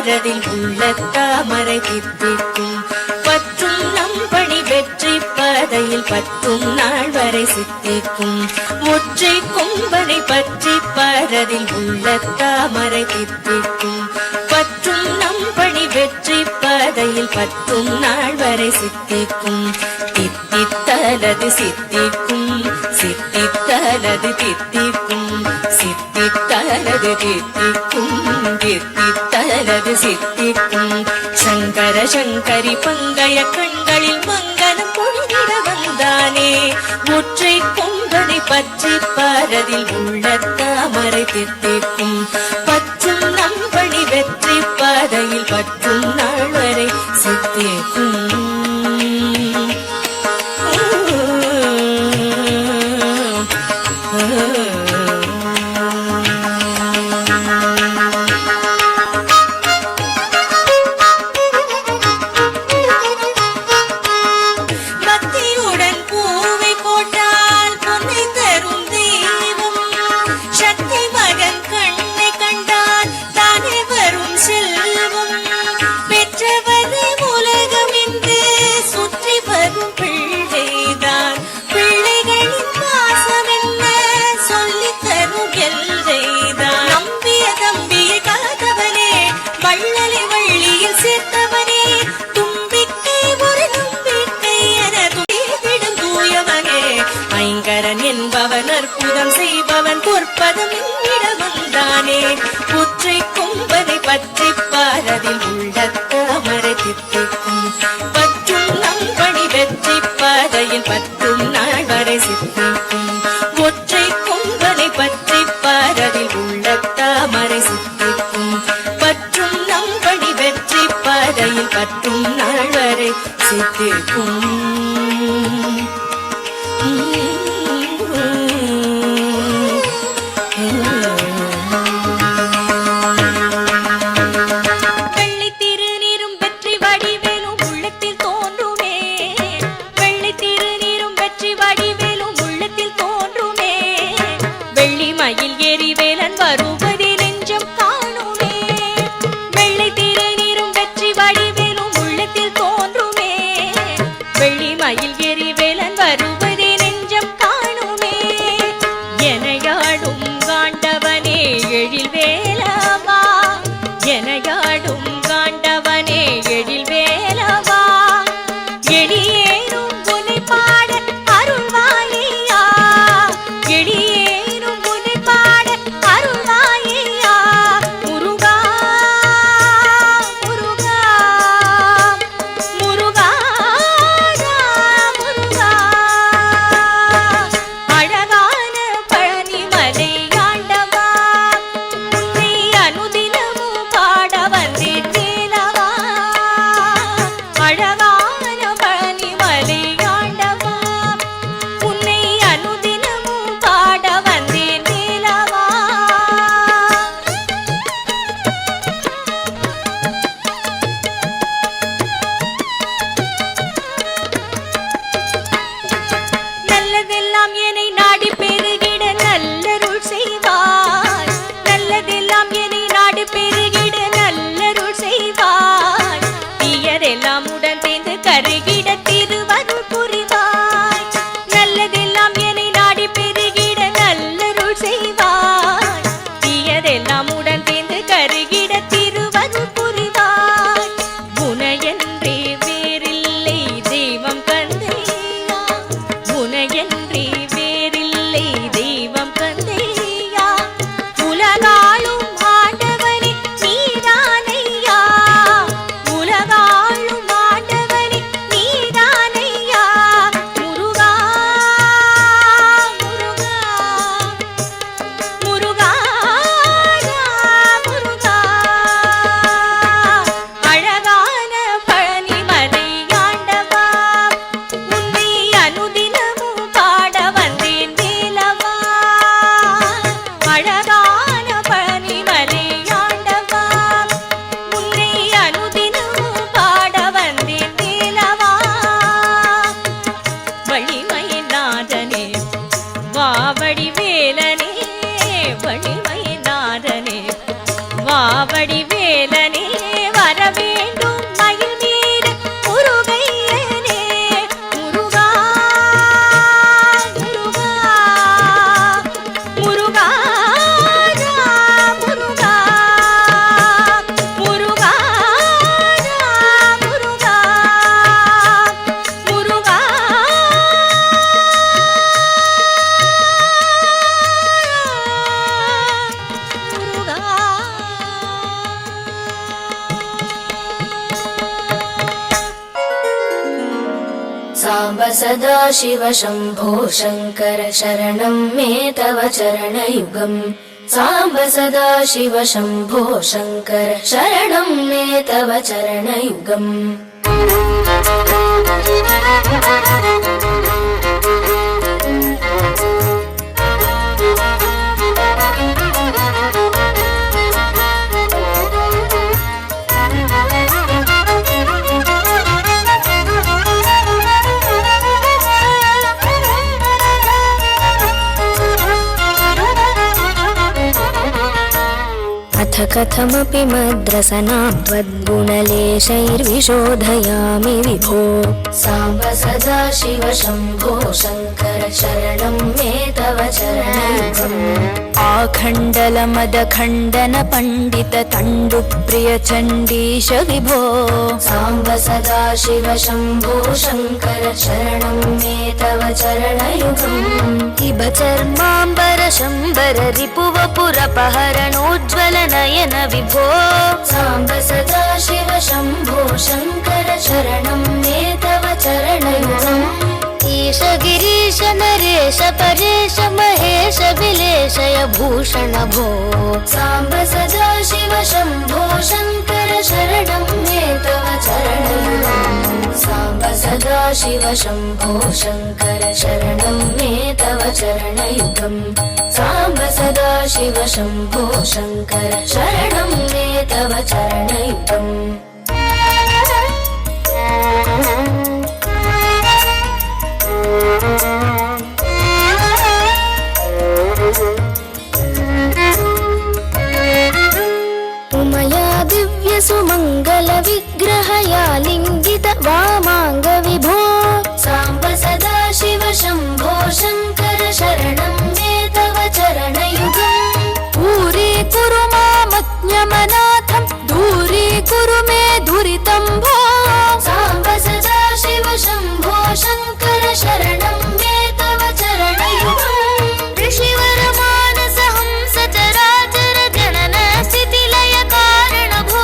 பாரதில் உள்ள தாமரை தித்திக்கும் பற்றும் நம்பணி வெற்றி பாதையில் பற்றும் நாள் வரை சித்திக்கும் முற்றி கொம்பனை பற்றி பாரதில் உள்ள தாமரை தித்திக்கும் பற்றும் நம்பணி வெற்றி பாதையில் பற்றும் நாள் வரை சித்திக்கும் தித்தித்தலது சித்திக்கும் சித்தித்தலது தித்திக்கும் சித்தித்தலது தித்திக்கும் தித்தித்தலது சித்திக்கும் சங்கர சங்கரி பங்கைய கண்களில் மங்களம் பொழிந்திட வந்தானே முற்றை கொம்பனை பற்றி பாரதில் உள்ள தாமரை தித்திக்கும் பற்றும் நம்பணி வெற்றி பாதையில் பற்றும் நாள் வரை சித்திக்கும் என்பவன் அற்புதம் செய்பவன் பொற்பதம் வந்தானே புற்றை கொம்பனை பற்றி பாரதில் உள்ள தாமரை தித்திக்கும் பற்றும் நம்பணி வெற்றி பாதையில் பற்றும் நாள் வரை சித்திக்கும் ஒற்றை கொம்பனை பற்றி பாரதில் உள்ள தாமரை சித்திக்கும் பற்றும் நம்பணி வெற்றி பாதையில் பற்றும் நாள் வரை சித்திக்கும் வெள்ளி साम्ब सदा शिव शम्भो शङ्कर शरणं मे तव चरणयुगम् साम्ब सदा शिव शम्भो शङ्कर शरणं मे तव चरणयुगम् कथमपि मद्रसनां त्वद्गुणलेशैर्विशोधयामि विभो साम्ब सदा शिव शम्भो शङ्कर शरणं मे तव चरणयुगम् आखण्डलमदखण्डन पण्डित तण्डुप्रिय चण्डीश विभो साम्ब सदा शिव शम्भो शङ्कर शरणं मे तव चरणयुगम् इब चर्माम्बर शम्बर रिपुवपुरपहरणोज्ज्वल नयन विभो साम्ब सदा शिव शम्भो शङ्कर शरणं मे तव चरणयुगम् ईश गिरीश नरेश परेश महेश विलेशय भूषण भो साम्ब सदा शिव शम्भो शङ्कर शरणं मे तव चरणयुगम् साम्ब सदा शिव शम्भो शङ्कर शरणं मे तव चरणयुगम् साम्ब सदा शिव शम्भो शङ्कर शरणं मे तव चरणयुगम् उमया दिव्य सुमङ्गल विग्रहया लिङ्गित वामाङ्ग विभो साम्ब सदा शिव शम्भो शङ्कर शरणं मे तव चरणयुगम् दूरी कुरु मामज्ञमनाथं दूरी कुरु मे दुरितं भो साम्ब सदा शिव शम्भो शङ्कर शरणं मे तव चरणयुगम् ऋषिवर मानस हंस चराचर जनन स्थितिलय कारण भो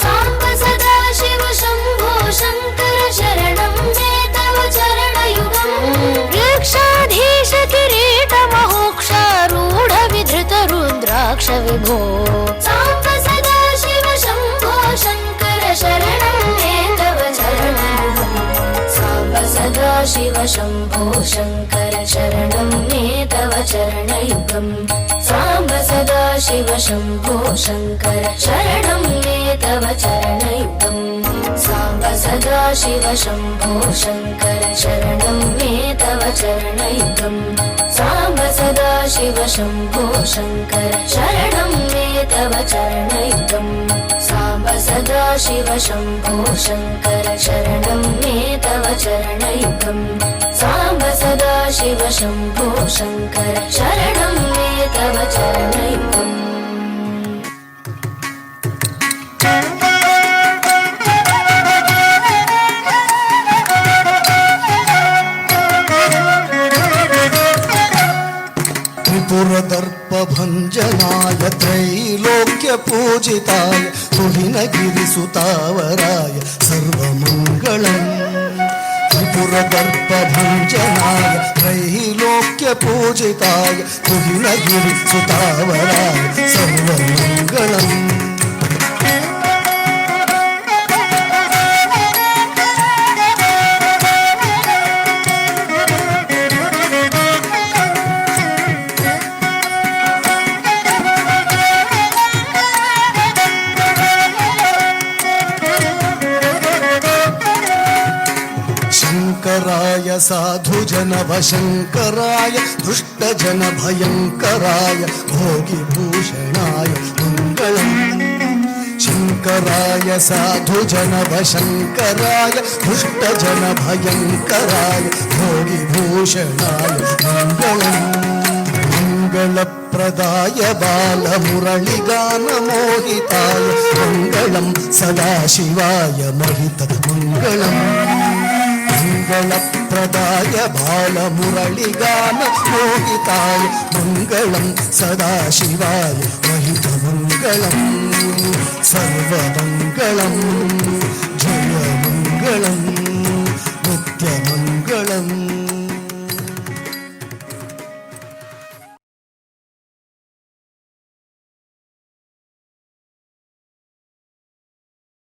साम्ब सदा शिव शम्भो शङ्कर शरणं मे तव चरणयुगम् वृक्षाधीश किरीट महोक्षारूढ विधृत रुद्राक्ष विभो साम्ब सदा शिव शम्भो शङ्कर शरणं मे तव चरणयुगम् साम्ब सदा शिव शम्भो शङ्कर शरणं मे तव चरणयुगम् साम्ब सदा शिव शम्भो शङ्कर शरणं मे तव चरणयुगम् साम्ब सदा शिव शम्भो शङ्कर शरणं मे तव चरणयुगम् साम्ब सदा शिव शम्भो शङ्कर शरणं मे तव चरणयुगम् साम्ब सदा शिव शम्भो शङ्कर शरणं मे तव चरणयुगम् साम्ब सदा शिव शम्भो शङ्कर शरणं मे तव चरणयुगम् त्रिपुरदर्पभञ्जनाय त्रैलोक्यपूजिताय तुहिनगिरिसुतावराय सर्वमङ्गलम् त्रिपुरदर्पभञ्जनाय त्रैलोक्यपूजिताय तुहिनगिरिसुतावराय सर्वमङ्गलम् शङ्कराय साधुजनभशङ्कराय दुष्टजनभयङ्कराय भोगिभूषणाय मङ्गलम् शङ्कराय साधुजनभशङ्कराय दुष्टजनभयङ्कराय भोगिभूषणाय मङ्गलम् मङ्गलप्रदाय बालमुरळिगानमोहिताय मङ्गलं सदाशिवाय महितमङ्गलम् मङ्गलप्रदाय बालमुरळिगानमोहिताय मङ्गलं सदाशिवाय महितमङ्गलम् सर्वमङ्गलम्